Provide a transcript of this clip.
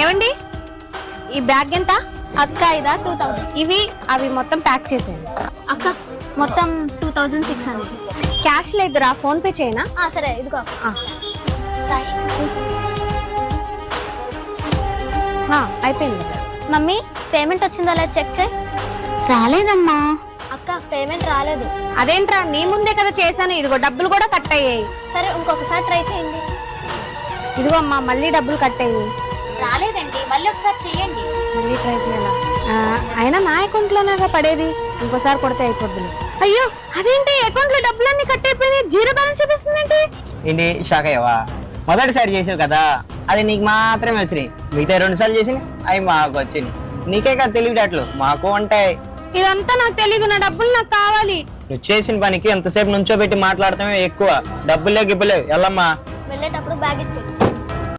ఏమండి ఈ బ్యాగ్ ఎంత? అక్క ఇదా 2000. ఇవి అవి మొత్తం ప్యాక్ చేసేయండి. అక్క మొత్తం 2600. క్యాష్ లేదురా, ఫోన్ పే చేయనా? సరే ఇదిగో అక్క. సాయి అయిపోయింది. మమ్మీ పేమెంట్ వచ్చిందో లేదా చెక్ చేయి. రాలేదమ్మా. అక్క పేమెంట్ రాలేదు. అదేంట్రా, నీ ముందే కదా చేశాను. ఇదిగో డబ్బులు కూడా కట్ అయ్యాయి. సరే ఇంకొకసారి ట్రై చేయండి. ఇదిగో అమ్మా, మళ్ళీ డబ్బులు కట్ అయ్యాయి. రాలేదండి, మళ్ళీ ఒకసారి చెయ్యండి. మళ్ళీ ట్రై చేయాలా? అయినా నా అకౌంట్ లోనేగా పడేది, ఇంకోసారి కొడితే అయిపోద్దులే. అయ్యో అదేంటి, అకౌంట్ లో డబ్బులన్నీ కట్ అయిపోయినాయి, జీరో బ్యాలెన్స్ చూపిస్తుందేంటి? ఏంటి షాక్ అయ్యావా? మొదటిసారి చేసావు కదా, అది నీకు మాత్రమే వచ్చినాయి. మిగతా 2 సార్లు చేసి అవి మాకు వచ్చినాయి. నీకే కదా తెలివిటట్లు, మాకు ఉంటాయి. ఇదంతా నాకు తెలియదు, నా డబ్బులు నాకు కావాలి. నువ్వు చేసిన పనికి ఎంతసేపు నుంచో పెట్టి మాట్లాడటమే ఎక్కువ. డబ్బులే గిబ్బలేవు, ఎల్లమ్మా. వెళ్ళేటప్పుడు బ్యాగ్ ఇచ్చేయి.